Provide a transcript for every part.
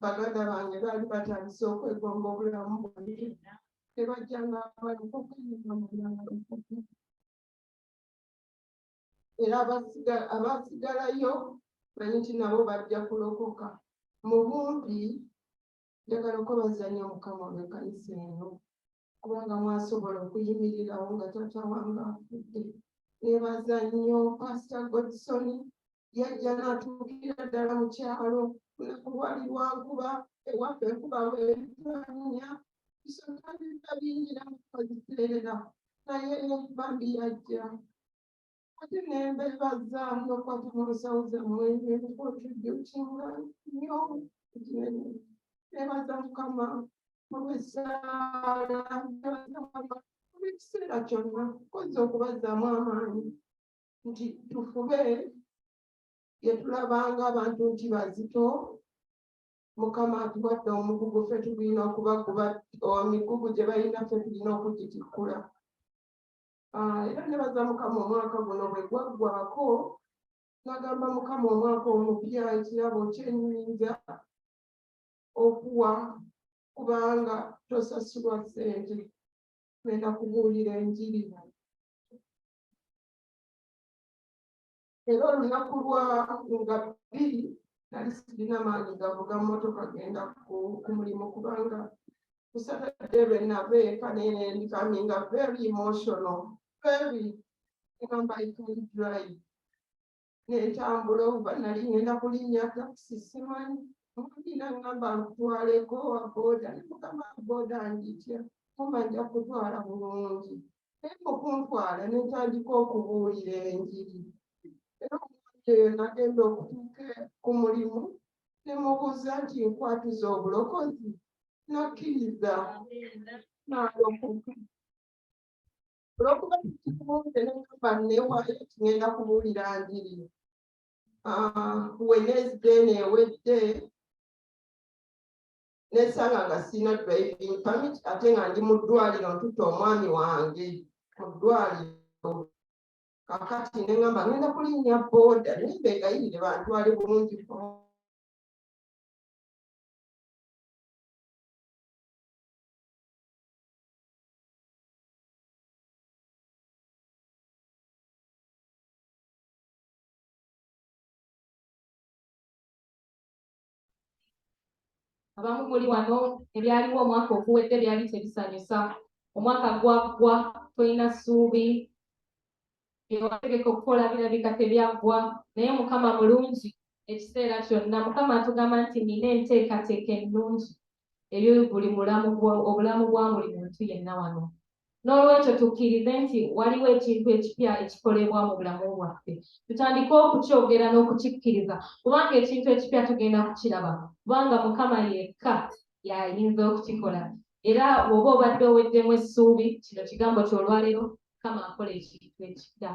baganda bange baali batandise okwegomba obulamu bwange tebajjanga era abasigalayo manyi nti nabo bajja kulokoka mu bumpi. Njagala okubaza nnyo Mukama olw'ekkanisa eno kubanga mwasobola okuyimirirawo nga taata wange afudde. Neebaza nnyo Pasita Godson yajja n'atuukira ddala mu kyalo lunaku lwali lwankuba ewaffe enkuba bwetanya bisontabidda bingira mukaziseerera naye bambi yajja ate nembeebaza n'okwata mu lusawo zammwe ebikotujjukinga nnyo kinene. Neebaza Mukama olw'essaala olw'ekiseera kyonna koze okubazaamu amaanyi nti tufube bye tulabanga abantu nti bazito. Mukama atuwadde omugugu ffe tulina okubaguba emigugu gye balina ffe tulina okugitikkula. Era nebaza Mukama omwaka guno bwe gwaggwaako nagamba Mukama omwaka omupya ekirabo kyennyinza okuwa kubanga tosasulwa ssente. Ngenda kubuulira enjiri. Era olunaku lwa nga 2 nali sirina maanyi gavuga mmotoka genda ku mulimu kubanga ku Saturday lwe nava eka becoming very emotional, very ngamba I can't drive. Nentambula oba nali ngenda kulinnya taxi simanyi omubina ngamba nkutwaleko wa boda ne Mukama boda njitya muma nja kutwala bulungi naye mukuntwala nentandika okubuulira enjiri. Era omuntu eyo nagenda okutuuka ku mulimu ne mubuuza nti nkwatuza obulokozi nakkiriza n'alokoka. Olwokuba kikubunze nengamba newaayo kigenda kubuulira njiri. Wednesday neewedde nesanga nga sina driving permit ate nga ndi mu ddwaliro ntutte omwami wange mu ddwaliro. Kakati nengamba ngenda kulinnya boda naye mbegayirire bantwale bulungi. Abamu muli wano ebyaliwo omwaka oguwedde byali tebisanyusa. Omwaka gwaggwa tolina ssuubi ewategeka okukola birabika tebyaggwa naye Mukama mulungi ekiseera kyonna. Mukama atugamba nti nina enteekateeka ennungi eyo buli obulamu bwa buli muntu yenna wano. N'olwekyo tukkirize nti waliwo ekintu ekipya ekikolebwa mu bulamu bwaffe. Tutandike okukyogera n'okukikkiriza kubanga ekintu ekipya tugenda kukiraba kubanga Mukama yekka y'ayinza okukikola. Era bw'oba obadde oweddemu essuubi kino kigambo ky'olwaleero Mukama akola ekintu ekipya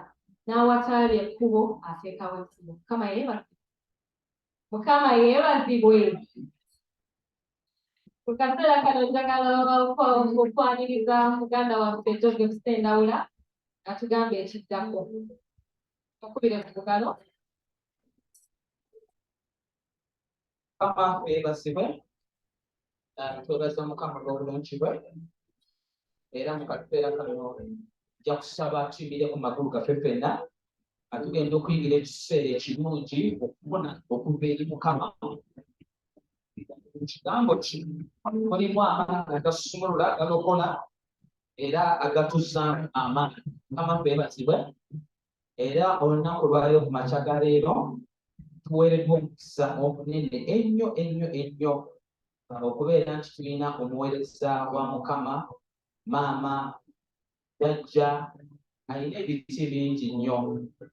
n'awataali ekkubo ateekawo ekkubo. Mukama yeebazibwe. Mu kaseera kano njagala okwaniriza muganda waffe Joseph Sendawula atugamba ekiddako. Okubire mu bugalo. Mukama yeebazibwe. Twebaza Mukama olw'obulungi bwe. Era mu kaseera kano nja kusaba tuyimirire ku magulu gaffe ffenna atugenda okuyingira ekiseera ekirungi okubona okuva eri Mukama. Ekigambo kino mulimu amaanyi agasumulula agalokola era agatuzaamu amaanyi. Mukama yeebazibwe. Era olunaku lwaleero ku makya ga leero tuweereddwa omukisa omunene ennyo ennyo ennyo okubeera nti tulina omuweereza wa Mukama maama jjajja alina ebiti bingi nnyo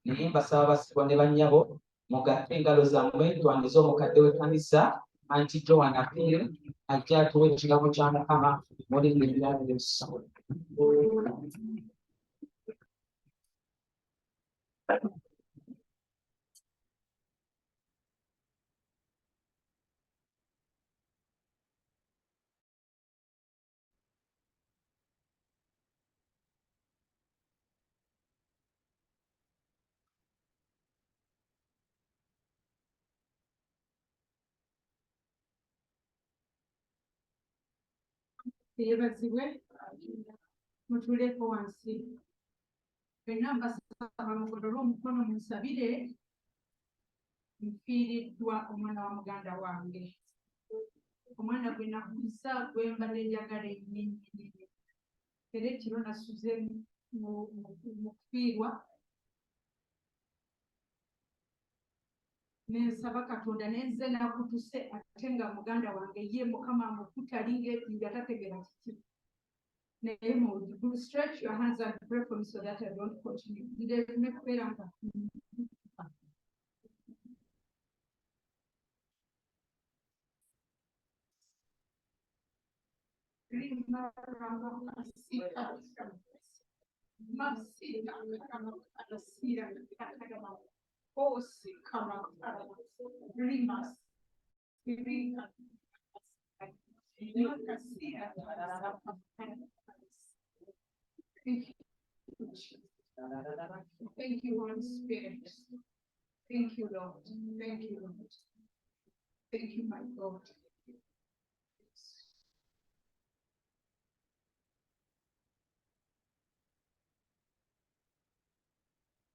naye mbasaba basibwa ne bannyabo mugatte engalo zammwe twandize omukadde w'ekkanisa anti Joan Appeal ajja atuwa ekigambo kya Mukama muri ebirabiro ebisobola. Yebazibwe mutuleko wansi fenna mbasaba mugolole omukono munsabire nfiiriddwa omwana wa muganda wange omwana gwe nakuza gwe mbadde njagala ennyo era ekiro nasuze mu kufiirwa nensaba Katonda nenze nakutuse ate nga muganda wange ye Mukama amukutalinga nga tategera kiki naye mu stretch your hands and pray for me so that I don't continue ndine kubeera nga Thank you, Holy Spirit. Thank you, Lord. Thank you, Lord. Thank you, my God.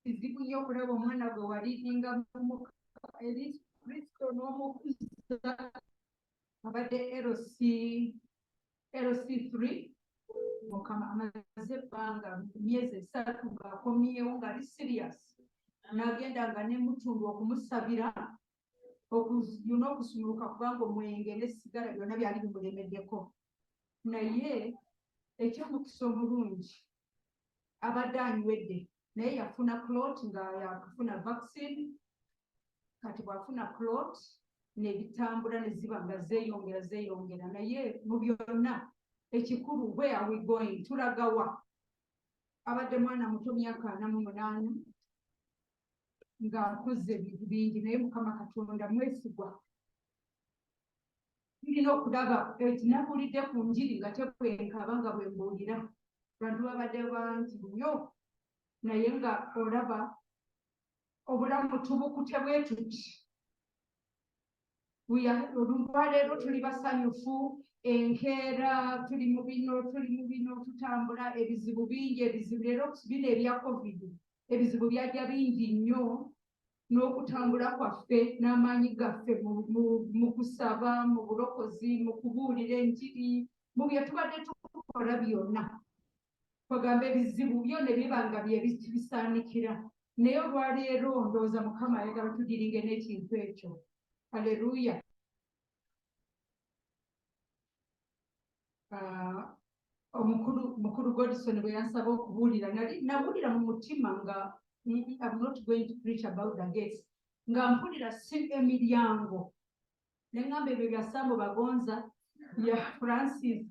Izibu y'okulaba omwana gwe waliringa eri Kristo n'omukuza abadde LC3 Mukama amaze ebbanga myezi 3 ng'akomyewo ng'ali serious n'agenda nga nemutundu okumusabira okusumuluka kubanga omwenge n'essigala byonna byali bimulemeddeko naye ekyomukisa omulungi abadde anywedde naye yafuna clot nga yakufuna vaccine kati bwafuna clot nebitambula neziba nga zeeyongera naye mu byonna ekikulu where are we going tulagawa abadde mwana muto myaka 48 nga akoze ebintu bingi naye Mukama Katonda mwesigwa tulina okulaba tinabulidde ku njiri nga tekwenkaba nga bwembuulira bantu babadde banti nnyo naye nga olaba obulamu tubukute bwe tuti olwaleero tuli basanyufu enkeera tuli mu bino tutambula ebizibu bingi ebizibu leero bino ebya covid ebizibu byajja bingi nnyo n'okutambula kwaffe n'amaanyi gaffe mu kusaba mu bulokozi mu kubuulira enjiri mu bye tubadde tukola byonna kwegamba ebizibu byonna biba nga bisaanikira naye olwaleero ndowooza Mukama ayagala tudiringe n'ekintu ekyo haleluya omukulu Godson bwe yansaba okubuulira nabuulira mu mutima nga I'm not going to preach about the gates nga mpulira si emiryango ne ngamba ebyo bya Sambo Bagonza ya Francis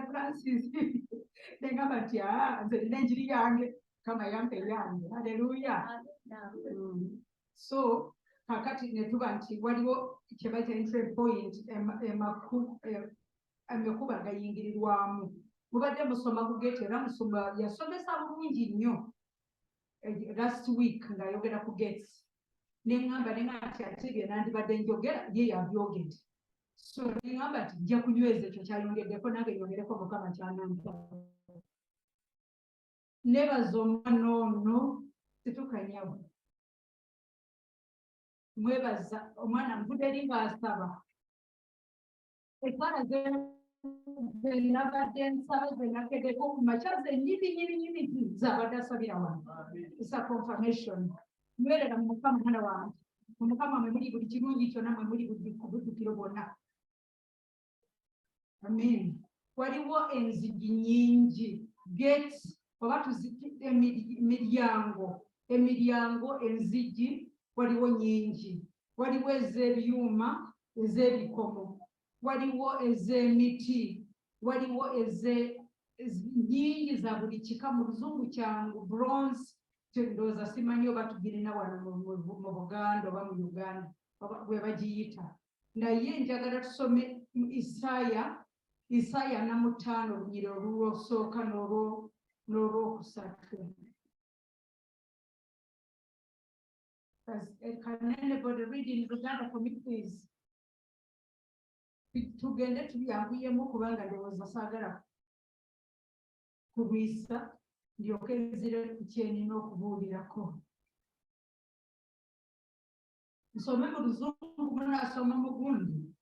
Francis ne ngamba nti nze nina enjiri yange kama yampe yange haleluya so kakati ne tuba nti waliwo kye bayita entry point amakuba gayingirirwamu mubadde musoma ku gate era musoma yasomesa bulungi nnyo last week ng'ayogera ku gates neŋŋamba nti ate bye nandibadde njogera ye yabyogedde so neŋŋamba nti nja kunyweza ekyo kyayongeddeko nange nyongereko Mukama kyanampa nebaza omwana ono situkanyawo mwebaza omwana nvudde eri ng'asaba esaala zenabadde nsaba zenakedeko ku makya zennyini zabadde asabira wano isa confirmation nywerera mu Mukama mwana wange mu Mukama mwe muli buli kirungi kyonna mwe muli buddukiro bwonna amen waliwo enzigi nnyingi gates oba tuzite emiryango enzigi waliwo nnyingi waliwo ez'ebyuma ez'ebikomo waliwo ez'emiti waliwo nnyingi za buli kika mu luzungu kyangu bronze ndowooza simanyi oba tugirina wano mu Buganda oba mu Uganda bwe bagiyita naye njagala tusome Isaaya 45 olunyiriri olw'osooka n'olwokusatu. Can anybody read in Uganda for me, please? tugende tubyanguyemu kubanga ndowooza saagala kubisa ndyoke nzire ku kyenina okubuulirako. Nsome mu Luzungu, munaasoma mu gundi,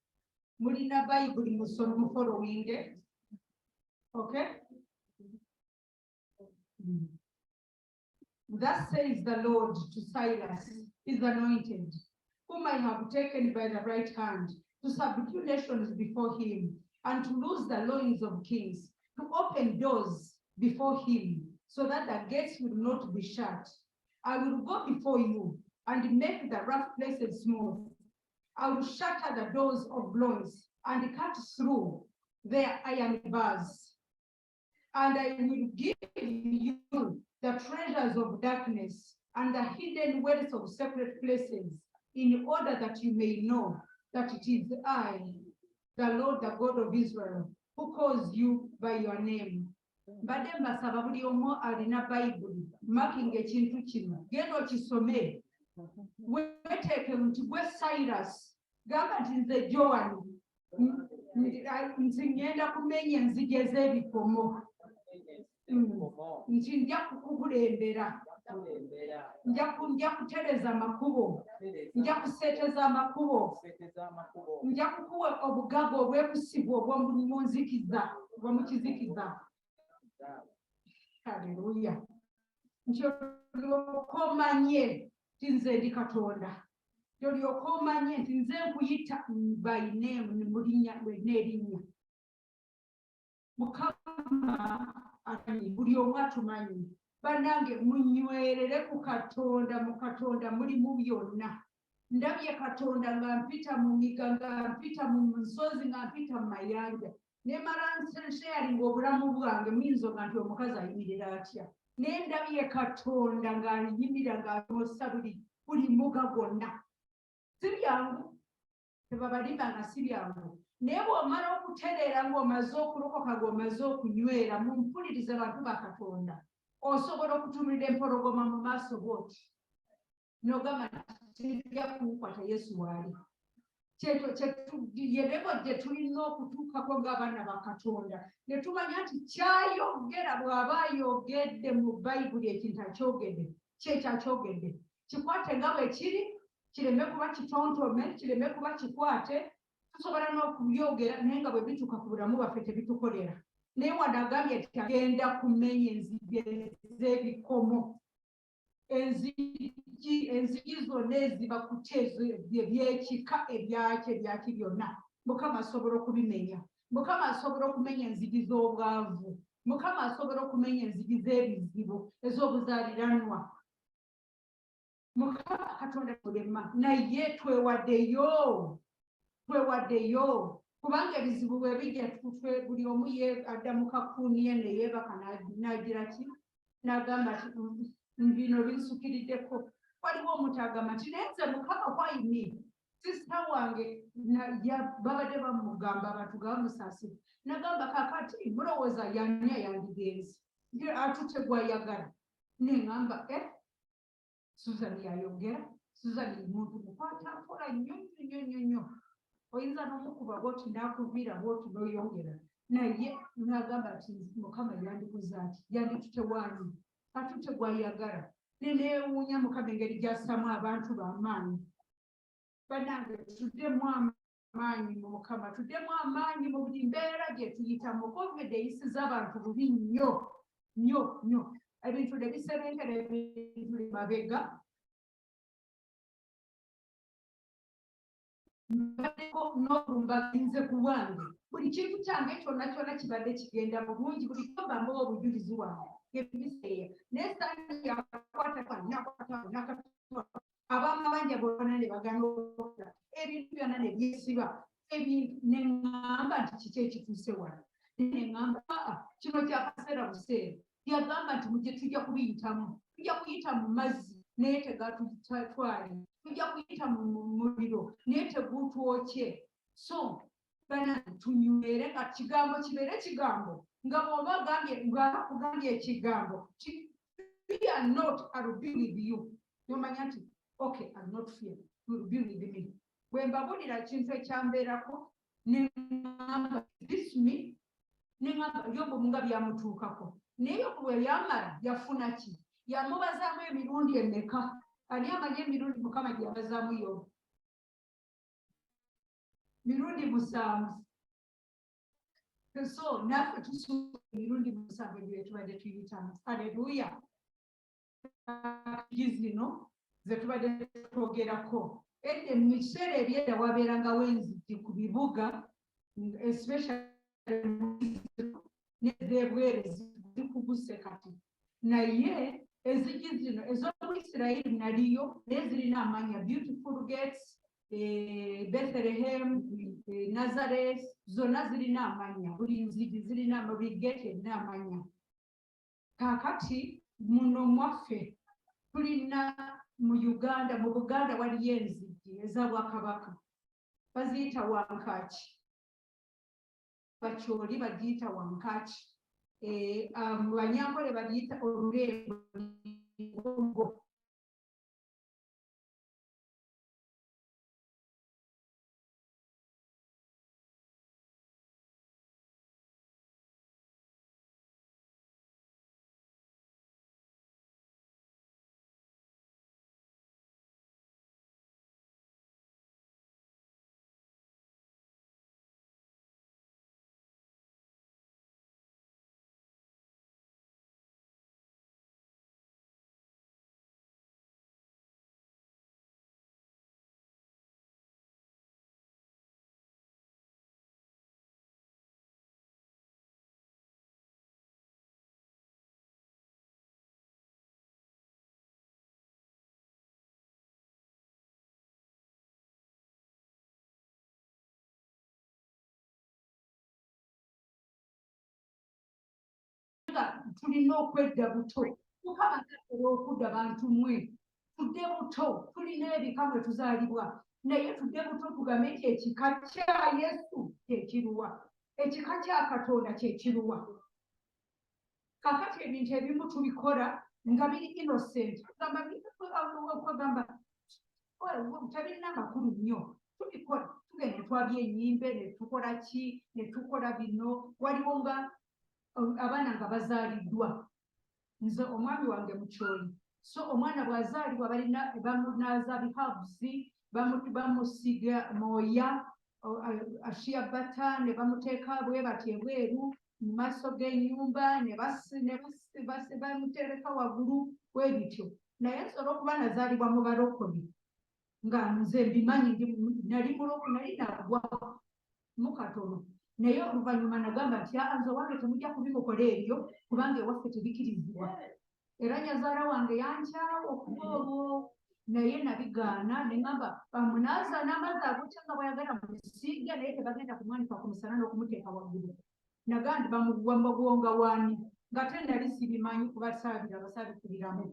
mulina Bayibuli musome mu following. Okay? Thus says the Lord to Cyrus, his anointed, whom I have taken by the right hand, to subdue nations before him, and to loose the loins of kings, to open doors before him, so that the gates will not be shut. I will go before you and make the rough places smooth. I will shatter the doors of bronze and cut through their iron bars. And I will give you the treasures of darkness and the hidden wealth of secret places, in order that you may know that it is I, the Lord, the God of Israel, who calls you by your name. Mbadde mbasaba buli omu alina Bayibuli, makinga ekintu kino, genda okisome, weeteeke nti gwe Cyrus, gamba nti nze Joan, nti ngenda kumenya enzige z'ebikomo, nti nja kukukulembera, nja kutereza amakubo, nja kuseeteza amakubo, nja kukuwa obugaga obwekusibwa obw'omu nzikiza, obw'omu kizikiza. Haleluya. Olyoke omanye nti nze ndi Katonda. Olyoke omanye nti nze nkuyita by name, mu linnya n'erinnya. Mukama amanyi, buli omu atumanyi. Bannange munywerere ku Katonda, mu Katonda mulimu byonna. Ndabye Katonda nga mpita mu miga, nga mpita mu nsozi, nga mpita mu mayanja. Ne mala nsharinga obulamu bwange, muyinza nga nti omukazi ayimirira atya. Ne ndabye Katonda ng'ayimirira ng'ayosa buli muga gwonna. Si byangu, tebabalimba nga si byangu. Naye bw'omala okutereera ng'omaze okulokoka, ng'omaze okunywera, mumpulirize bantu ba Katonda, osobola okutumira empologoma mu maaso bw'oti n'ogamba nti tujja kunkwata Yesu waali. Yebebo gye tulina okutuukako ng'abaana ba Katonda, ne tumanya nti kyayogera bw'aba ayogedde mu Bayibuli, ekintu akyogedde kyekyo akyogedde. Kikwate nga bwe kiri, kireme kuba kitontome, kireme kuba kikwate. Tusobola n'okubyogera naye nga bwe bituuka ku bulamu bwaffe tebitukolera. Naye wadde agambye nti agenda kumenya enzige z'ebikomo. Enzigi zonna eziba ku byekika ebyaki byonna, Mukama asobola okubimenya. Mukama asobola okumenya enzigi z'obwavu. Mukama asobola okumenya enzigi z'ebizibu, ez'obuzaaliranwa. Mukama Katonda tulema, naye twewaddeyo. Kubanga ebizibu bwe bijja, buli omu adda mu kakuuni ye ne yeebaka n'agira ki, n'agamba nti bino binsukiriddeko. Waliwo omuntu agamba nti naye nze Mukama kwayini, sisita wange babadde bamugamba abantu nga bamusaasira. N'agamba kaakati mulowooza y'ani ayandigenzi, atutte gw'ayagala. Ne ŋŋamba Susan yayogera, Susan muntu mukwata mpola nnyo. Oyinza n'omukuba bw'oti n'akuviira bw'oti n'oyongera. Naye n'agamba nti Mukama yandikuza ati, yanditutte wani, atutte gw'ayagala. Neewuunya Mukama engeri gy'assamu abantu b'amaanyi. Bannange tuddemu amaanyi mu Mukama, tuddemu amaanyi mu buli mbeera gye tuyitamu. COVID eyisiza abantu bubi nnyo. Ebintu ne biserengera, ebintu ne mabega. N'okulumbaginze ku bwange, buli kintu kyange kyonna kibadde kigenda bulungi, buli kyomba mbawa obujulizi bwange ebiseera. Naye saani yakwata ab'amabanja bonna ne bagana okukola ebintu byonna ne byesiba. Ne ŋŋamba nti kiki ekituuse wano. Ne ŋŋamba kino kyakaseera buseera. Yagamba nti mujye tujja kubiyitamu, tujja kuyita mu mazzi naye tegatutwale, tujja kuyita mu muliro naye tegutwokye. So bannange tunywere nga kigambo kibeere kigambo, nga bw'oba akugambye ekigambo, fear not, I will be with you. Nomanya nti okay, I will not fear, you will be with me. Bwe mbabuulira ekintu ekyambeerako, neŋŋamba this me neŋŋamba Yobu nga byamutuukako naye Yobu bwe yamala yafuna ki yamubazaamu emirundi emeka ani amanyi emirundi Mukama gye yabazaamu Yobu mirundi 7 so naffe tusuubira emirundi 7 ebyo tubadde tuyitamu haleluya zino ze tubadde twogerako edde mu biseera ebyedda wabeerangawo enzigi ku bibuga especially nezebwere zikubuse kati naye enzigi zino ez'Obuyisirayiri naliyo naye zirina amanya beautiful gates Bethlehem Nazareth zonna zirina amanya buli nzigi zirina buli gate erina amanya kaakati muno mwaffe tulina mu Uganda mu Buganda waliyo enzigi eza Bwakabaka baziyita Wankaaki Bakyoli bagiyita Wankaaki mu Banyankole bagiyita Olulembo tulina okwedda buto Mukama atera okudda bantu mwe tudde buto tulina ebika mwe tuzaalibwa naye tudde buto tugambe nti ekika kya Yesu kyekiruwa ekika kya Katonda kyekiruwa kakati ebintu ebimu tubikola nga biri innocent gamba tabirina amakulu nnyo tubikola tugenda twabya ennyimbe ne tukola ki ne tukola bino waliwo nga abaana nga bazaaliddwa nze omwami wange Mukyoli so omwana bw'azaalibwa balina bamunaaza bihabuzi bamusiga moya ashiya bata ne bamuteeka bwe batyo ebweru mu maaso g'ennyumba ne bamutereka waggulu bwe bityo naye nsobola okuba nazaalibwa mu balokole nga nze mbimanyi nali nagwa mu katono naye oluvannyuma nagamba nti nze wange temujja kubimukola ebyo kubanga ewaffe tebikirizibwa era nyazaala wange yankyawa okuba olwo naye nabigaana ne ŋŋamba bamunaaza n'amazzi agokya nga bwayagala musiiga naye tebagenda kumwanika ku musana n'okumuteeka waggulu nagandi bamugonga waani nga te nali sibimanyi kubasaabira basaabikubiramu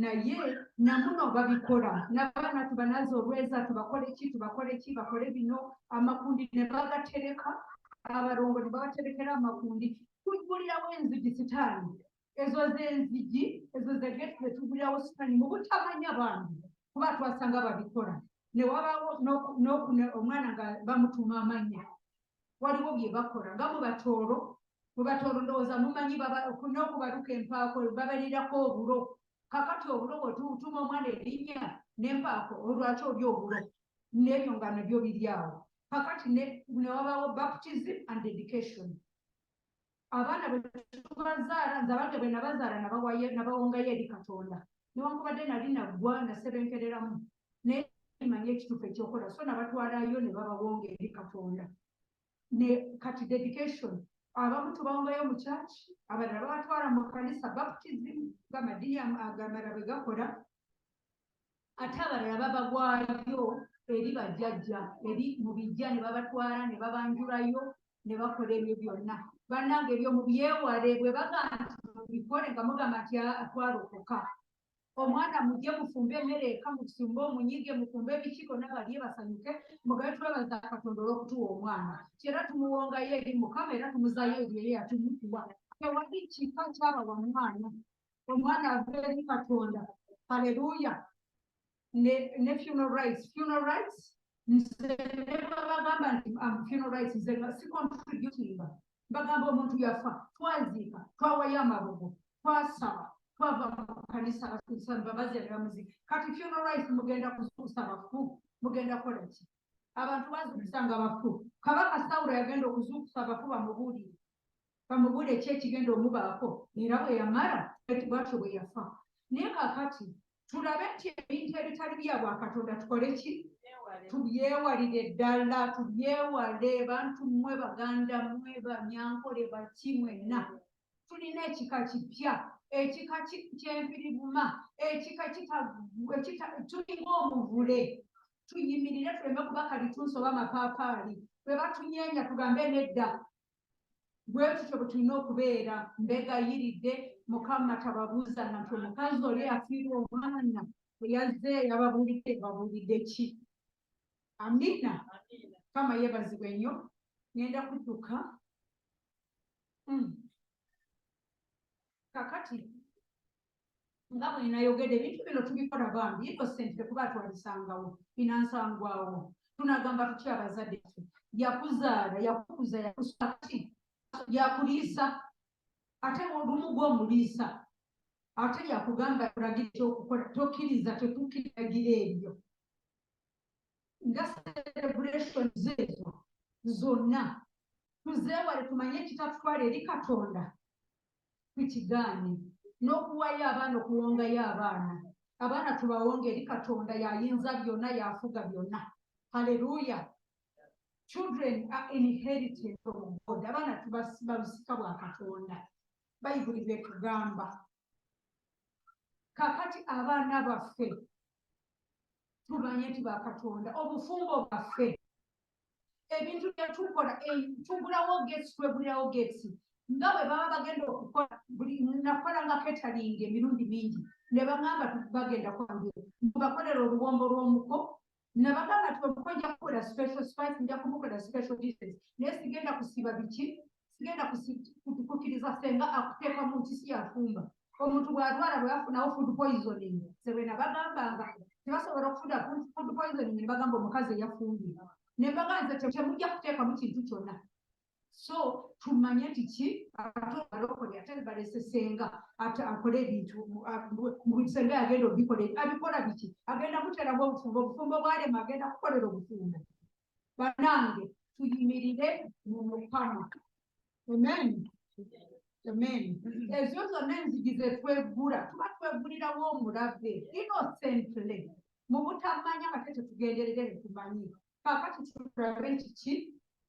naye namuno babikola n'abaana tubanaaza olweza tubakole ki bakole bino amakundi ne bagatereka abalongo ne babaterekera amakundi tugulirawo enzigi sitaani ezo z'enzigi ezo zegeti zetugulirawo sitaani mu butamanya bantu kuba twasanga babikola ne wabaawo omwana nga bamutuuma amannya waliwo bye bakola nga mu batoolo ndowooza mumanyi n'okubaluka empaako babalirako obulo kakati obulo bwetutuma omwana erinnya n'empaako olwaki oli obulo n'ebyo nga nabyo biri awo kakati ne wabaawo baptism and education abaana bwe tubazaala nze abange bwe nabazaala nabawongayo eri Katonda newankubadde nali naggwa nasebenkereramu naye manyi ekituufu ekyokola so nabatwalayo ne babawonga eri Katonda ne kati dedication abamu tubawongayo mu church abalala babatwala mu kanisa baptism ng'amadiini agamala bwe gakola ate abalala babagwayo eri bajjajja eri mu bijja ne babatwala ne babanjulayo ne bakola ebyo byonna bannange ebyo mu byewale bwe baga nti mubikole nga mugamba nti twalokoka omwana mujje mufumbe emmere eka mufumbe omunyige mufumbe ebikiko n'abalye basanyuke mugabe twebaza Katonda olw'okutuwa omwana kyera tumuwongayo eri Mukama era tumuzaayo ebyo ye yatumutuwa tewali kika kyabawa omwana ava eri Katonda haleluya ne funeral rights nze ne babagamba nti funeral rights zenga si contributing bagamba omuntu yafa twaziika twawayo amabugo twasaba twava mu kanisa kusaba bazira muziki kati funeral rights mugenda kuzuukusa bafu mugenda kola ki abantu bazuukusanga bafu kabaka Sawulo yagenda okuzuukusa abafu bamubuulire ki ekigenda omubaako era bwe yamala bwatyo bwe yafa naye kakati tulabe nti ebintu ebitali bya Bwakatonda tukole ki tubyewalire ddala tubyewale bantu mmwe baganda mmwe banyankole baki mwenna tulina ekika kipya ekika ky'empiribuma ekika tulinga omuvule tuyimirire tuleme kuba kalitunsi oba amapaapaali bwe batunyeenya tugambe nedda bwe tutyo bwe tulina okubeera mbegayiridde Mukama tababuuza nti omukazi oli afiirwa omwana bwe yazze babuulidde ki amina Mukama yeebazibwe nnyo ngenda kudduka kakati nga bwe nayogedde ebintu bino tubikola bambi innocent tekuba twalisangawo binansangwawo tunagamba tutya abazadde ffe yakuzaala yakukuza yakusati yakuliisa ate olumu gw'omuliisa ate yakugamba olagire ekyokukola tokkiriza tetukiragira ebyo nga celebrations ezo zonna tuzeewale tumanye ekitatutwala eri Katonda tukigaane n'okuwayo abaana okuwongayo abaana tubawonga eri Katonda yayinza byonna yafuga byonna haleluya children are inherited from God abaana tubasika bwa Katonda bayibuli betugamba kakati abaana baffe tumanye nti bakatonda obufumbo bwaffe ebintu byetukola tugulawo gesi twegulirawo gesi nga bwe baba bagenda okukola nakola nga catering emirundi mingi ne bagamba bagenda bakolera oluwombo lw'omuko ne bagamba tibamukojja kukola special spice nja kumukola special dishes naye sigenda kusiba biki sigenda kukiriza senga akuteeka mu mpisi yafumba omuntu bw'alwala bweyafunawo food poisoning sebwena bagambanga tebasobola okufuna food poisoning ne bagamba omukazi eyafumbye ne bagamba temujja kuteekamu kintu kyonna so tumanye nti ki abalokole ate balese senga akole ebintu mu bisenga yagenda obikola abikola biki agenda kuteeramu obufumbo bwalema agenda kukolera obufumbo banange tuyimirire mu Mukama amen amen ezo zonna enzigi zetwegula tuba twegulirawo omulabe innocently mu butamanya ate tetugenderere tumanyi kakati tulabe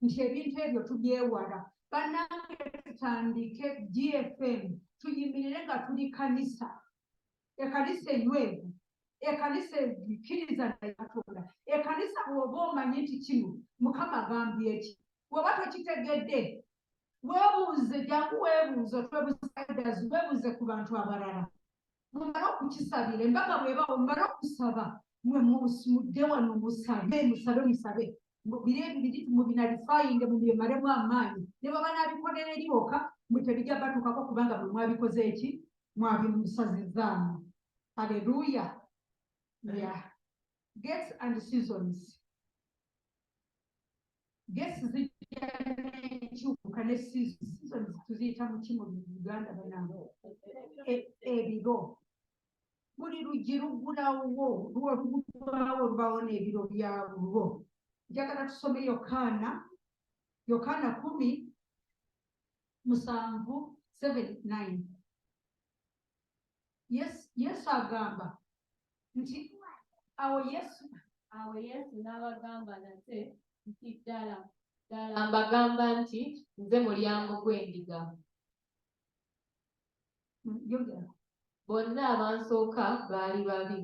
nti ebintu ebyo tubyewala bannange tutandike GFM tuyimirire nga tuli kanisa ekanisa enywevu ekanisa ekkiriza na Katonda ekanisa bw'oba omanyi nti kino Mukama agambye eki bw'oba tokitegedde weebuuze jangu weebuuze weebuuze ku bantu abalala mumale okukisabira embaga bw'ebawo mumale okusaba mwe mudde wano musabe biri mubinalifayinge mubyemalemu amaanyi ne baba nabikolera eri boka mwe tebijja batukako kubanga mwe mwabikoze eki mwabimusazizaamu haleluya gates and seasons gates zijja n'enkyuka ne seasons tuziyita mu ki mu Uganda banange ebiro buli luggi luggulawo lubawo n'ebiro byalwo njagala tusome Yokaana 10:7-9 Yesu agamba nti awo Yesu n'abagamba nate nti ddala mbagamba nti nze mulyango gw'endiga bonna abansooka baali babi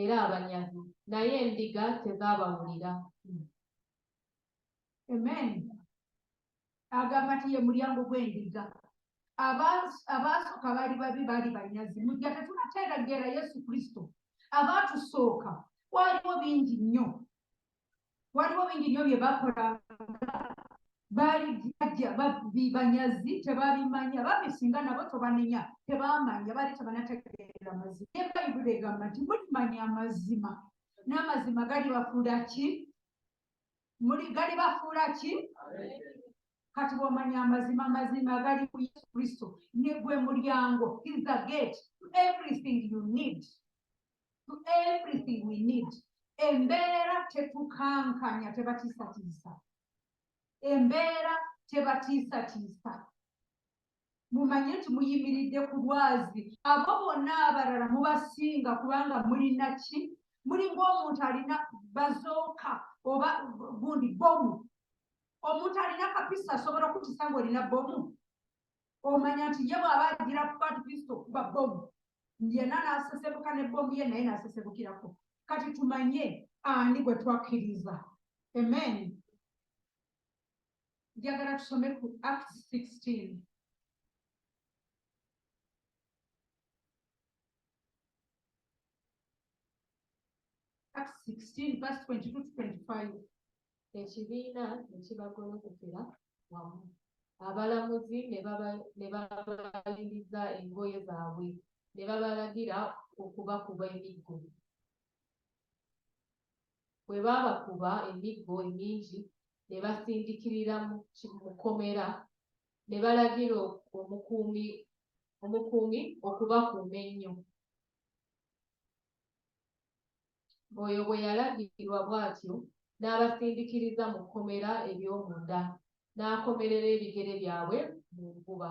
era abanyazi naye endiga tezaabawulira amen agamba nti ye mulyango gw'endiga abaasooka baali babi baali banyazi mujja tetunateregera Yesu Kristo abaatusooka waliwo bingi nnyo bye bakolanga baali banyazi tebabimanya babisinga nabo tobanenya tebamanya baali tebanategeera amazima ye Bayibuli egamba nti mulimanya amazima n'amazima gali bafuula ki muri gali bafuula ki kati bw'omanya amazima gali ku Yesu Kristo ne gwe mulyango. He is the gate to everything you need, to everything we need. Embeera tetukankanya, tebatiisatiisa. Embeera tebatiisatiisa. Mumanye nti muyimiridde ku lwazi. Abo bonna abalala mubasinga kubanga mulina ki? Muli ng'omuntu alina bazooka oba gundi bomu. Omuntu alina kapisa asobola okukisa ng'olina bomu. Omanya nti ye bw'aba agira ku Kristo kuba bomu, yenna n'asesebuka ne bomu ye naye n'asesebukirako. Kati tumanye ani gwe twakkiriza. Amen. Njagala tusome ku Acts 16. Acts 16 verse 22 to 25. Ekibiina ne kibagolokokera wamu. Abalamuzi ne babaliriza engoye zaabwe, ne babalagira okubakuba emiggo. Bwe baabakuba emiggo emingi, ne basindikirira mu kkomera, ne balagira omukuumi okubakuuma ennyo. Oyo bwe yalagirwa bw'atyo, n'abasindikiriza mu kkomera eby'omunda, n'akomerera ebigere byabwe mu nkuba.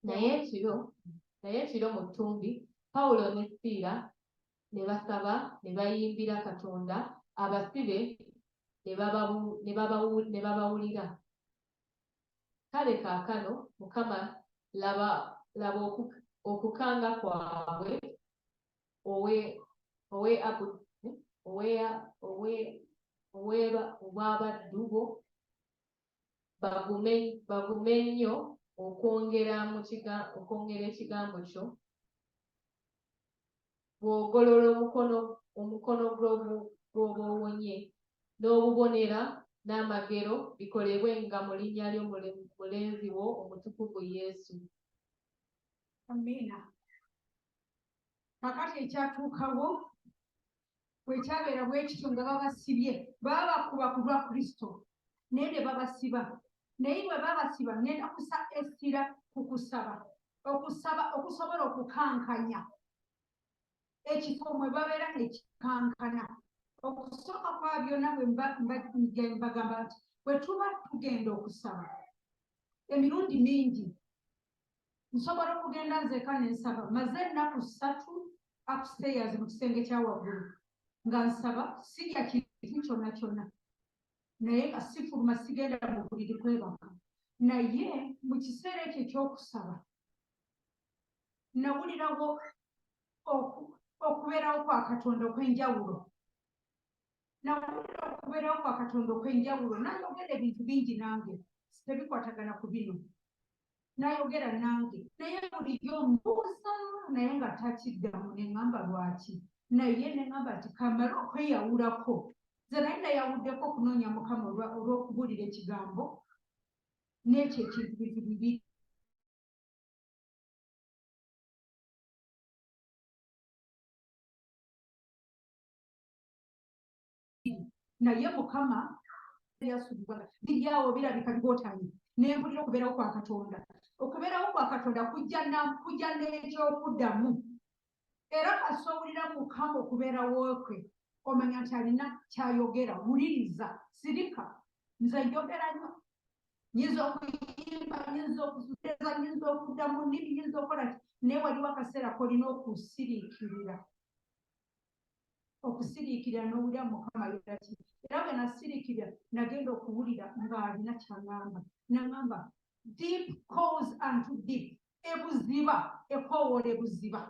Naye ekiro mu ttumbi, Pawulo ne Siira ne basaba, ne bayimbira Katonda, abasibe ne babawulira. Kale kaakano, Mukama, laba okukanga kwabwe obw'abaddu bo bagume nnyo okwongera ekigambo kyo. Bw'ogolola omukono gw'obowonye n'obubonera n'amagero bikolebwenga mu linnya ly'omulenzi wo omutukuvu Yesu. Amina. Kakati ekyatuukawo bwe kyabeera bwe kityo nga babasibye, babakuba ku lwa Kristo naye ne babasiba. Naye bwe babasiba ngenda essira ku kusaba okusobola okukankanya ekifo mwe babeera ekikankana. Okusooka kwa byonna bwe mbagamba nti bwe tuba tugenda okusaba emirundi mingi, nsobola okugenda nzeka ne nsaba, maze ennaku 3 upstairs mu kisenge kya waggulu nga nsaba, sirya kintu kyonna kyonna, naye nga sifuluma sigenda mu buliri kwebaka. Naye mu kiseera ekyo ekyokusaba nawulirawo okubeerawo kwa Katonda okw'enjawulo. N'ayogera ebintu bingi nange, tebikwatagana ku bino. N'ayogera nange naye bulijjo mbuuza naye nga takiddamu. Ne ŋŋamba lwaki? Naye ne ŋŋamba nti kamala okweyawulako. Nze naye nayawuddeko okunoonya Mukama olw'okubuulira ekigambo n'ekyo ekintu bintu bibiri. Naye Mukama biryawo birabika bigotanye. Nempulira okubeerawo kwa Katonda. Okubeerawo kwa Katonda kujja n'ekyokuddamu. Era kasowulira Mukama okubeerawo kwe, omanya nti alina kyayogera. Wuliriza, sirika. Nze njogera nnyo. Nyinza okuyimba, nyinza okuteeza, nyinza okuddamu nnimi, nyinza okukola ki, naye waliwo akaseera kolina okusiriikirira. Okusiriikirira n'owulira Mukama ayogera ki. Era bwe nasiriikirira nagenda okuwulira ng'alina ky'aŋŋamba. N'aŋŋamba deep calls unto deep. Ebuziba ekoowoola ebuziba.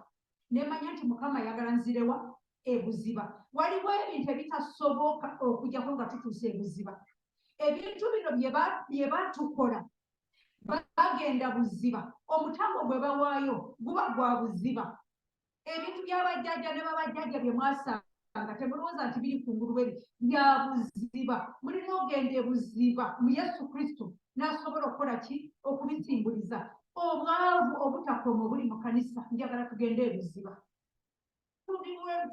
Ne manya nti Mukama ayagala nzirewa ebuziba. Waliwo ebintu ebitasoboka okujjako nga tutuuse ebuziba. Ebintu bino bye batukola bagenda buziba. Omutango gwe bawaayo guba gwa buziba. Ebintu by'abajjajja ne babajjajja bye mwasanga temulowooza nti biri ku ngulu bwe bya buziba. Mulina ogenda ebuziba mu Yesu Kristo n'asobola okukola ki? Okubisimbuliza. Obwavu obutakoma obuli mu kanisa njagala tugende ebuziba.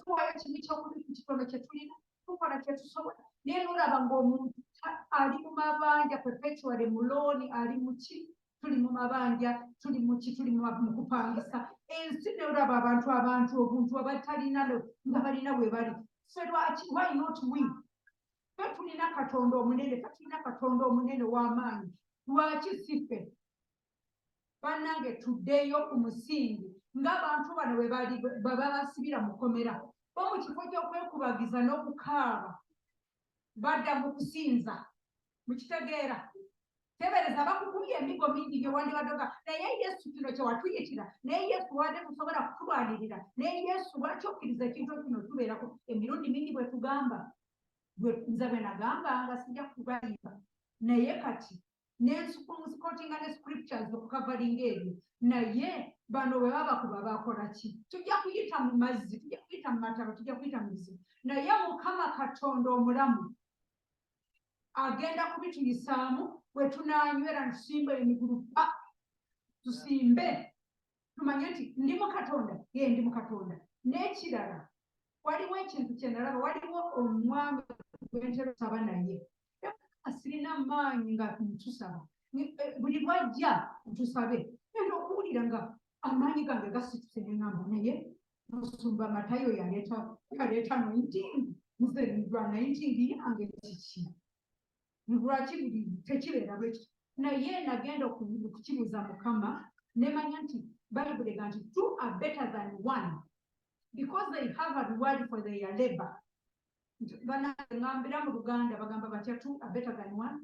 tuwayo kimu kyokubiri ku kikono kye tulina tukola kye tusobola naye nolaba ng'omuntu ali mu mabanja perpetually mu looni ali mu ki tuli mu mabanja tuli mu ki tuli mu kupangisa ensi nolaba abantu obuntu abatalina nga balina bwe bali so lwaki why not we tulina katonda omunene w'amaanyi lwaki siffe bannange tuddeyo ku musingi ng'abantu bano baba basibira mukomera bo mu kifo ky'okwekubagiza n'okukaaba badda mu kusinza mukitegeera tebereza bakukubye emigo mingi gye wandibadoga naye yesu kino kye watuyitira naye yesu wadde tusobola kutulwanirira naye yesu lwaki okkiriza ekintu kino tubeerako emirundi mingi bwe tugamba nze bwe nagambanga sijja kubayiba naye kati nensikotinga ne scriptures okukavalinga ebyo naye bano bwe babakuba bakola ki tujja kuyita mu mazzi tujja kuyita mu mataba tujja kuyita mu bizibu naye mukama katonda omulamu agenda kubituyisaamu bwe tunanywera ntusimbe emigulu tusimbe tumanye nti ndi mu katonda ndi mu katonda n'ekirala waliwo ekintu kye nalaba waliwo omwami gwentera osaba naye asirina maanyi nga ntusaba buli lwajja ntusabe enda okuwulira nga amaanyi gange gasituse neŋamba naye musumba matayo yaleeta 19 nze lwa 19 yange kiki lwaki buli tekibeera bwekiti naye nagenda okukibuuza mukama nemanya nti bayibuli ega nti 2 are better than 1 because they have a reward for their labor ngambira mu Luganda bagamba batya 2 are better than 1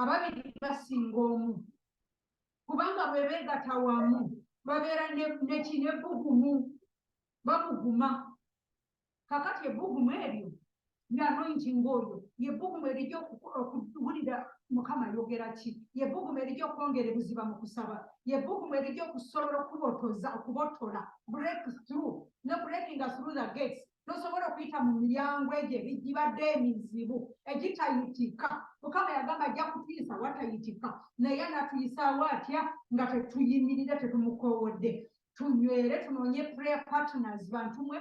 ababiri basinga omu kubanga bwe beegatta wamu babeera nebugumu babuguma kakati ebbugumu eryo anointing oyo yebbugumu erijja okuwulira mukama ayogera ki yebbugumu erijja okwongera ebuziba mu kusaba yebbugumu erijja okusobola okubotola break through ne breaking through the gates nosobola okuyita mu miryango egyo ebigibadde emizibu egitayitika mukama yagamba ajja kutuyisa watayitika naye anatuyisaawo atya nga tetuyimirire tetumukoowodde tunywere tunoonye prayer partners bantu mwe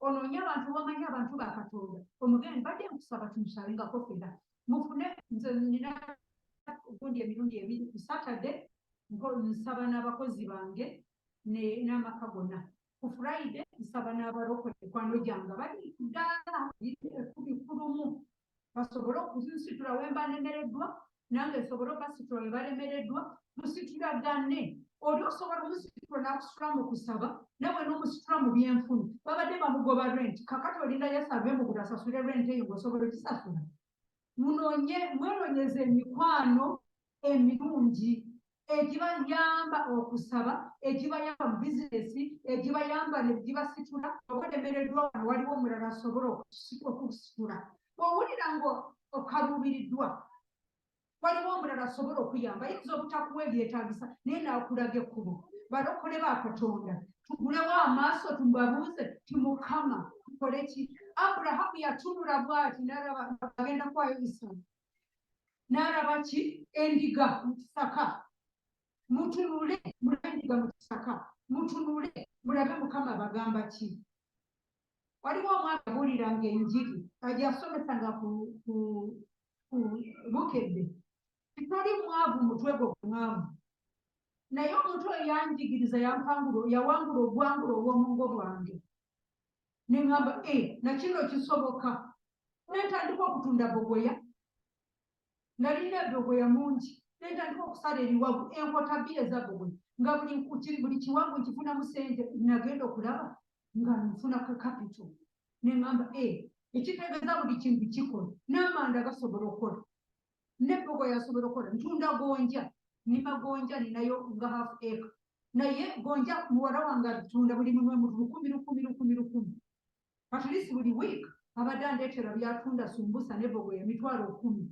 onoonye abantu bamanyi abantu ba katonda omugeni badde nkusaba tumusabengako fera mufune nze nina ogundi emirundi ebiri ku Saturday nsaba n'abakozi bange n'amaka gonna ku Friday nsaba n'abalokole kwano gyanga bali ddala kubikulumu basobole okunsitula we mba nemereddwa nange nsobole okubasitula we balemereddwa musitulagane oli osobola omusitula n'akusitula mu kusaba nawe n'omusitula mu byenfuna babadde bamugoba rent kakati olinda yasave mu kutasasule rent eyo ng'osobola okisasula mwenonyeza emikwano emirungi egibayamba okusaba egibayamba mu bizinesi egibayamba negibasitula obademereddwa wano waliwo omulala asobola okusitula bw'owulira nga okaluubiriddwa waliwo omulala asobola okuyamba ayinza obutakuwa ebyetaagisa naye naakulaga ekkubo balokole ba katonda tugulewo amaaso tubabuuze ti mukama tukole ki Aburahamu yatunula bw'ati n'alaba agenda kwayo Isaaka n'alaba ki endiga mu kisaka mutunule mulabe endiga mu kisaka mutunule mulabe mukama bagamba ki waliwo omwami abuuliranga enjiri agyasomesanga ku bukedde titoli mwavu mutwe gwo mwavu naye omuntu oyo yanjigiriza yawangula obwangula obw'omungo bwange neŋŋamba nakino kisoboka nentandika okutunda bogoya nalina bogoya mungi nentandika okusala eriwagu enkota bbiri eza bogoya nga buli kiwagu nkifunamu sente nagenda okulaba nga nfuna kapito neŋŋamba ekitegeeza buli kintu kikola n'amanda gasobola okukola n'ebogoya asobola okukola ntunda gonja nima gonja ninayo nga half acre naye gonja muwala wange atunda buli mumwe mu 1,000 at least buli week abadde andeetera byatunda sumbusa n'ebogoya 10,000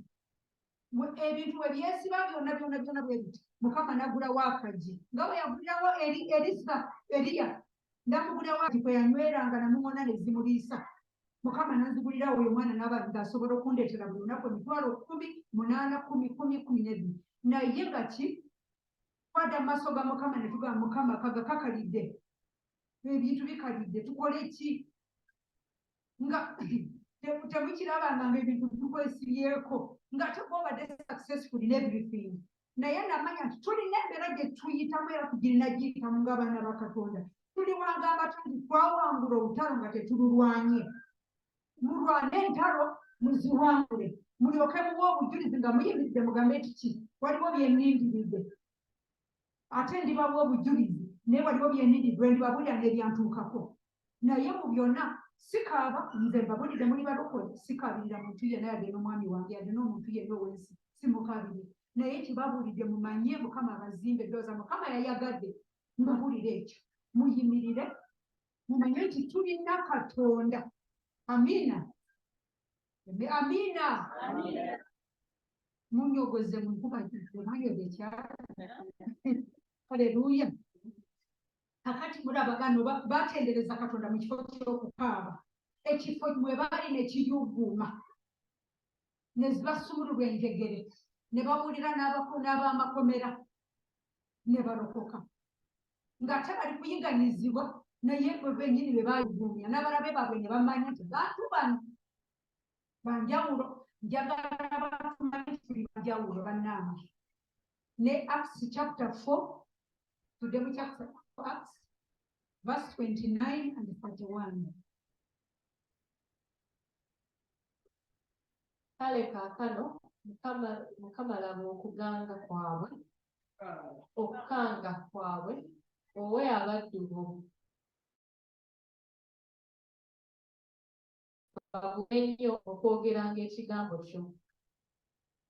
ebintu we byesiba byonna bwe biti mukama nagulawo akagi nga bwe yagulirawo Eriya ndamugulirawo ati kwe yanyweranga namuŋona ne zimuliisa mukama nanzigulirawo oyo mwana n'aba ng'asobola okundeetera buli lunaku 10,000 8 10 10 naye nga ki twada mu maaso ga mukama ne tugamba mukama kagakalidde ebintu bikalidde tukole ki nga temukirabanga ngaebintu tukwesibyeko nga tekwobadde successful in everything naye namanya nti tulina embeera gye tuyitamu era tugirina giyitamu ng'abaana ba Katonda tuli wagamba tuti twawangula olutalo nga tetululwanye mulwane entalo muziwangule mulyoke muwe obujulizi nga muyimiridde mugambe nti ki waliwo byennindiridde ate ndibawa obujulizi naye waliwo byennindiridde ndibabuulira n'ebyantuukako naye mu byonna sikaaba nze mbabulidde muli balokole sikaabirira muntu yenna yadde n'omwami wange yadde n'omuntu yenna ow'ensi simukabire naye kibabuulidde mumanye Mukama abazimbe eddooza Mukama yayagadde mbabuulire ekyo muyimirire mumanye nti tulina Katonda amiina amiina munyogoze mu nkuba gyemanyoge kyala haleluya kakati mulaba gano batendereza Katonda mu kifo ky'okukaaba ekifo mwe baali ne kiyuguuma ne basumululwa enjegere ne bawulira n'abamakomera ne balokoka ng'ate bali kuyiganyizibwa naye bwe bennyini be baayuguumya n'abalabe baabwe ne bamanya nti bantu bano banjawulo njagala batumanyi tuli banjawulo bannange ne Acts chapter 4 tudde mu chapter Acts verse 29 and 31. Kale kaakano Mukama laba okukanga kwabwe owe abaddu bo babuwe nnyo okwogeranga ekigambo kyo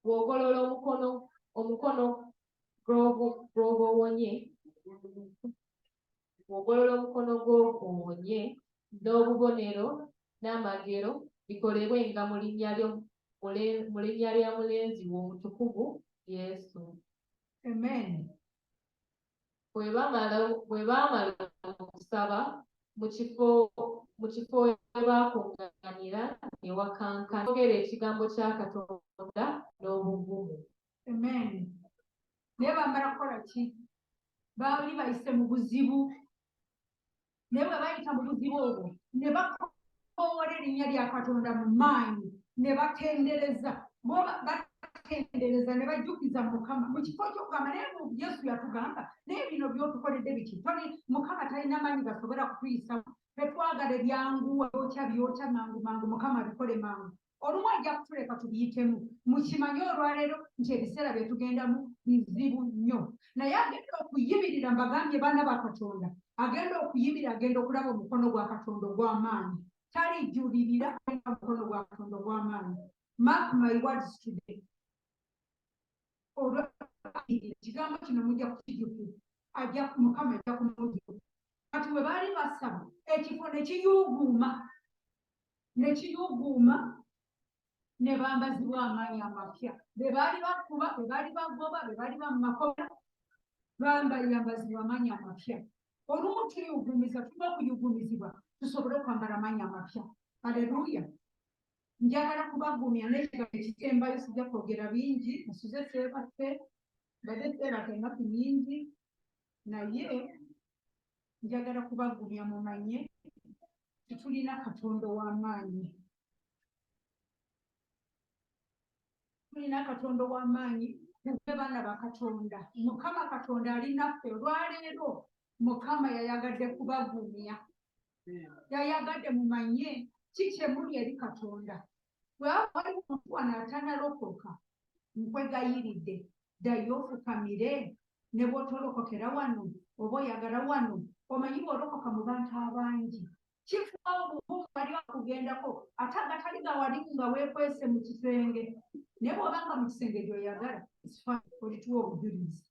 bw'ogolola omukono gw'obowonye n'obubonero n'amagero bikolebwenga mu linnya lya mulenzi wo omutukuvu Yesu. Amen. Bwe baamala okusaba mu kifo we baakungaanira ne wakankana boogera ekigambo kya Katonda n'obuvumu. Amen. Naye bamala kukola ki? Baali bayise mu buzibu naye bwe bayita mu buzibu obwo ne bakoowoola erinnya lya Katonda mu maanyi ne batendereza ne bajjukiza Mukama mu kifo ky'okugamba naye Yesu yatugamba naye bino by'otukoledde biki Mukama talina maanyi gasobola kutuyisamu tetwagala ebyanguwa byokya mangu Mukama bikole mangu olumu ajja kutuleka tubiyitemu mukimanye olwaleero nti ebiseera bye tugendamu bizibu nnyo naye agenda okuyimirira mbagambye baana ba Katonda agenda okuyimirira agenda okulaba omukono gwa Katonda ogw'amaanyi talijulirira alina omukono gwa Katonda ogw'amaanyi. Mark my words today. Ekigambo kino mujja kukijjukira Mukama ajja kumujjukira kati bwe baali basaba ekifo ne kiyuuguuma ne bambazibwa amaanyi amapya be baali bakuba be baali bagoba be baali bamumakola bambazibwa amaanyi amapya olumu tulina okuyuguumizibwa tusobole okwambala amaanyi amapya. Haleluya. Njagala kubaguumya n'ekigambo ekisembayo sijja kwogera bingi nasuze seebase mbadde seebaka ennaku nnyingi naye njagala kubaguumya mumanye tetulina Katonda ow'amaanyi. Tulina Katonda ow'amaanyi tube baana ba Katonda. Mukama Katonda ali naffe olwaleero. Mukama yayagadde kubaguumya yayagadde mumanye kiki emuli eri Katonda. Waliwo omuntu wano atanalokoka nkwegayiridde ddayo ofukamire ne bw'otolokokera wano oba oyagala wano omanyi bw'olokoka mu bantu abangi kifuawo obuvumu bali bakugendako ate agatali gawalimu nga weekwese mu kisenge naye bw'obanga mu kisenge gy'oyagala olituwa obujulizi.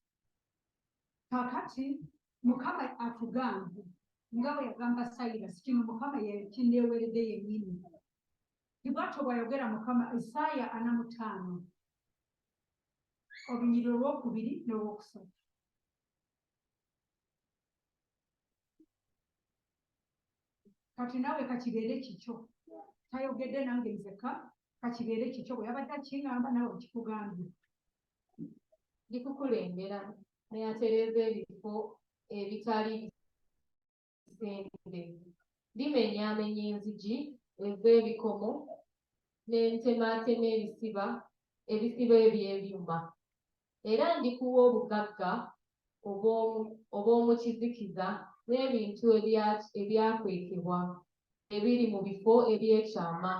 Kakati Mukama atugambye nga bwe yagamba Sayirasi kino Mukama kinneeweredde yennyini bw'atyo bw'ayogera Mukama Isaaya 45 olunyiriri olwokubiri n'olwokusatu. Kati naawe kakibeere kikyo tayogedde nange nzeka kakibeere kikyo bwe yabadde akingamba naawe kikugambye likukulembera naye atereeza ebifo ebitali ebisende. Ndimenyaamenya enzigi ez'ebikomo n'entemaatema ebisiba eby'ebyuma. Era ndikuwa obugagga obw'omu kizikiza n'ebintu ebyakwekebwa ebiri mu bifo ebyekyama.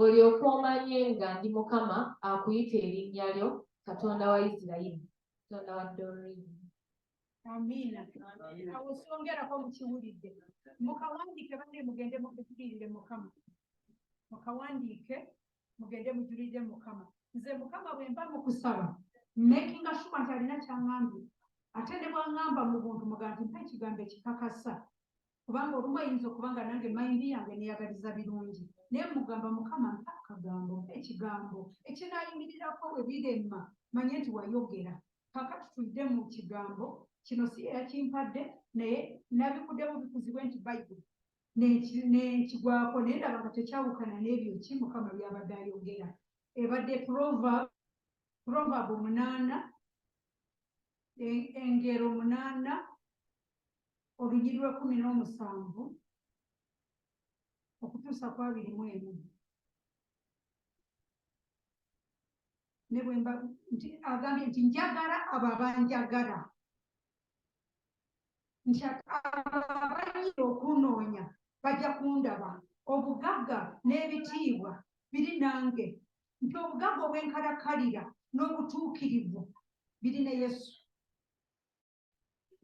Olyoke omanye nga ndi Mukama akuyita erinnya lyo, Katonda wa Isirayiri, Katonda wa Doreen. Amiina. Awo songerako mukiwulidde. Mukawandiike banne mugende mujulirire Mukama. Mukawandiike mugende mujulirire Mukama. Nze Mukama bwe mba mukusaba making sure nti alina kyangambye. Ate ne bwangamba mu buntu muga nti mpa ekigambo ekikakasa. Kubanga olumu ayinza okuba nga nange mayindi yange neeyagaliza birungi. Naye mugamba Mukama mpa akagambo, mpa ekigambo ekinaayimirirako we biremma manye nti wayogera. Kakati tulidde mu kigambo kino si yakimpadde naye nabikuddemu bikuzibwe nti Bayibuli n'ekigwako naye ndaba nga tekyawukana n'ebyo ki Mukama byabadde ayogera. Ebadde Proverb 8 engero 8 oluggi lwa 17 okutuusa ku 21. Ne bwe mba agambye nti njagala abo abanjagala, nti abanyira okunoonya bajja kundaba. Obugagga n'ebitiibwa biri nange, nti obugagga obw'enkalakalira n'obutuukirivu biri ne Yesu.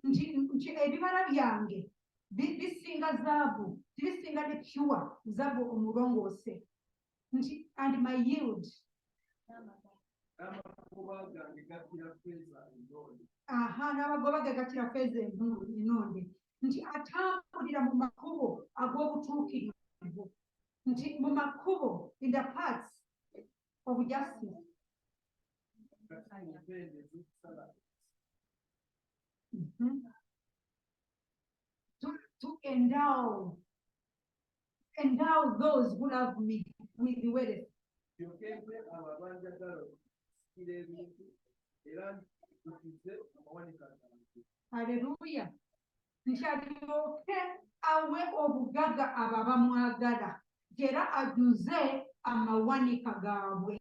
Nti ebibala byange bisinga zaabu, bisinga ne pure zaabu omulongoose. Nti and my yield n'amagoba ge gatira ffeeza ennonde. Nti atambulira mu makubo ag'obutuukirivu, nti mu makubo in the paths of justice. To endow those who love me with the wealth. Haleluya. Nti alyoke awe obugagga abo abamwagala era ajuze amawanika gaabwe.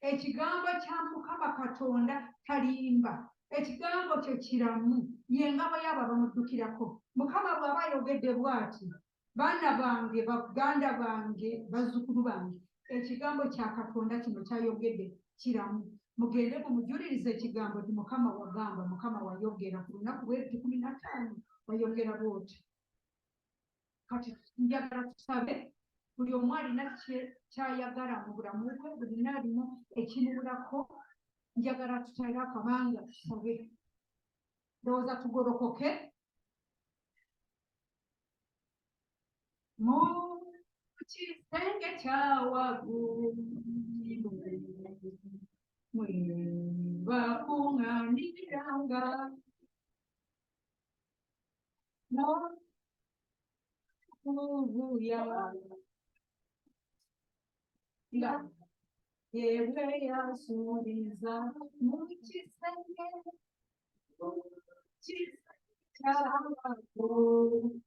Ekigambo kya Mukama Katonda talimba. Ekigambo kye kiramu, y'engabo y'abo abamuddukirako. Mukama bw'aba ayogedde bw'ati, baana bange, baganda bange, bazzukulu bange, ekigambo kya Katonda kino kyayogedde kiramu. Mugende mumujulirize ekigambo nti Mukama wagamba, Mukama wayogera ku lunaku lw'ebiti 15 wayogera bw'oti. Kati njagala tusabe buli omu alina kyayagala mu bulamu bwe, bulina alimu ekimubulako. Njagala tutayire akabanga tusabe. Ndowooza tugolokoke. Mu kisenge kya waggulu mwe bakuŋŋaaniranga n'okubuya nga yewe yasuubiza mu kisenge kya waggulu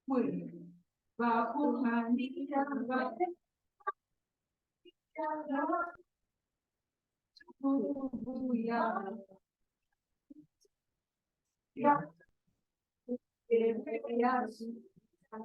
mwe bakuŋŋaaniranga kubuya yewe yasuubiza.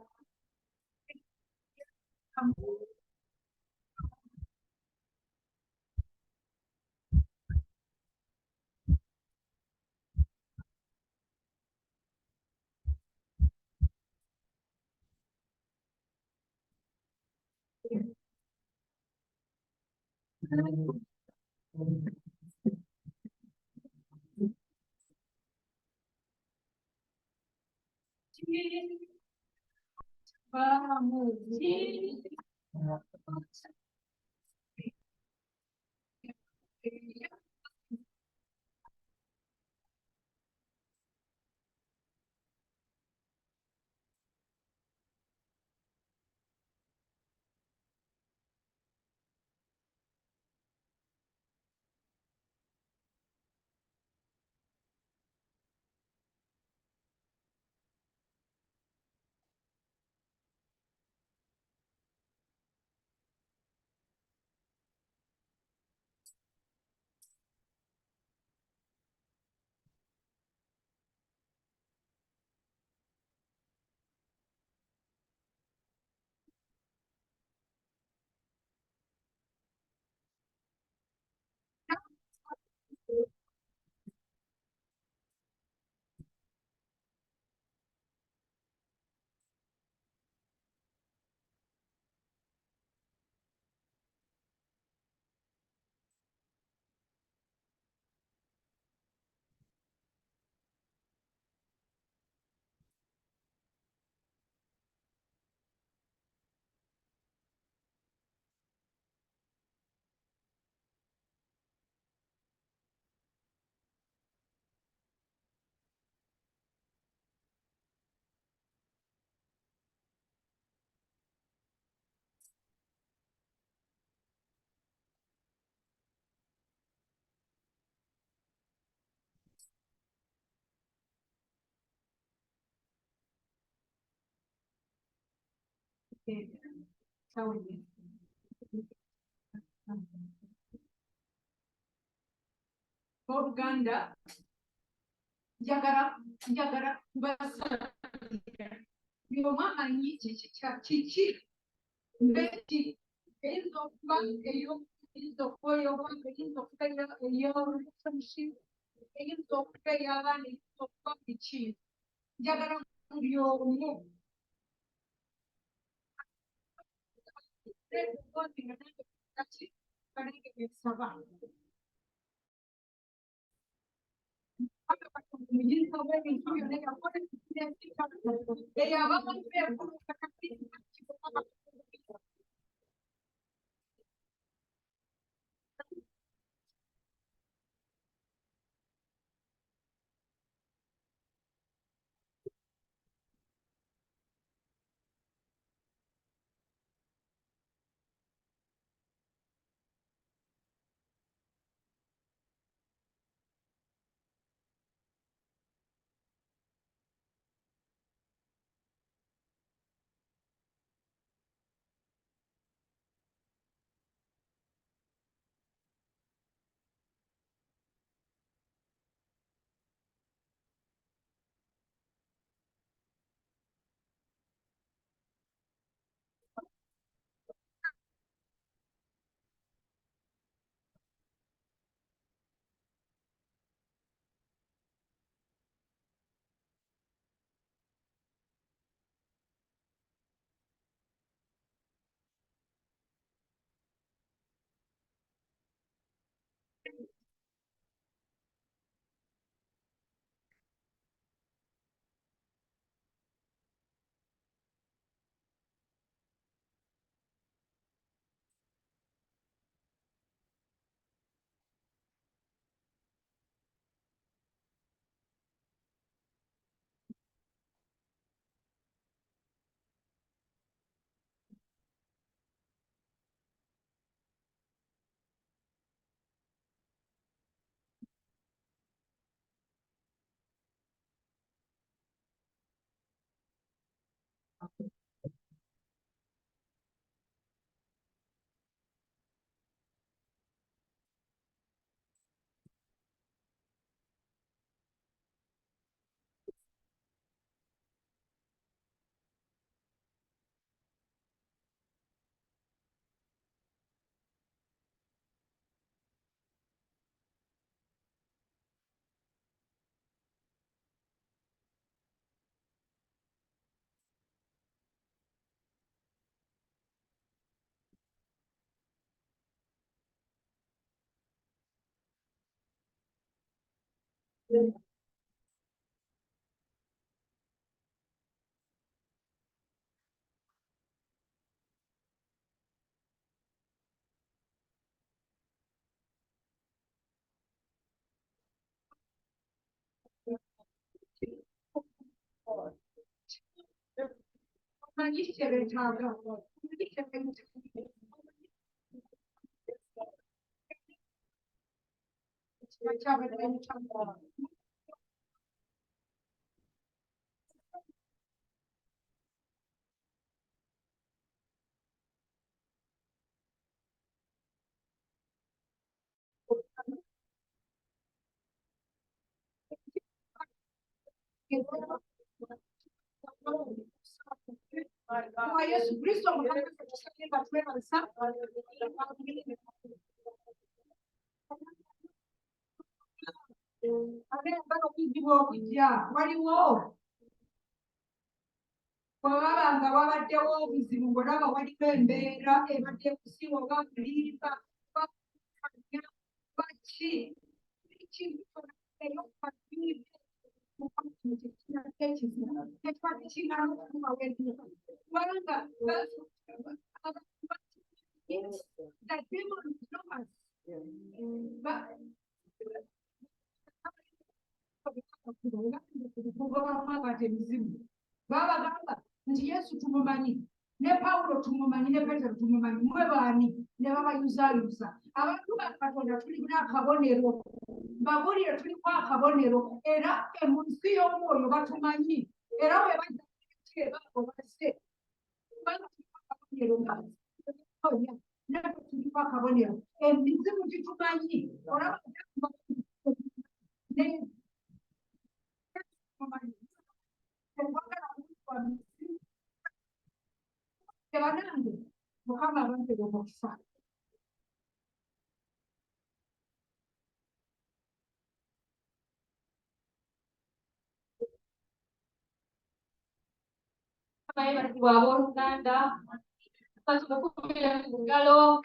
Uganda njagala kubasabira byoma amanyi kiki mbeki eyinza okuba eyinza okuba ey'obusamushi eyinza okuba ey'abaana eyinza okuba biki njagala buli omu Kwa Yesu Kristo waliwo bw'abanga wabaddewo obuzibu ng'olaba waliwo embeera ebadde ekusiwa oba kulimba baki babagamba nti Yesu tumumanyi ne Pawulo tumumanyi ne Petero tumumanyi mwe baani ne babayuzayuza abantu ba Katonda tulina akabonero babulire tuliko akabonero era mu nsi y'omwoyo batumanyi era bwe bajja baabo basse akabonero nga nako tutuwa akabonero emizimu gitumanyi olaba tebanange mukama abantera omukisa Kama hivyo abooluganda, kati mukubira mu ngalo.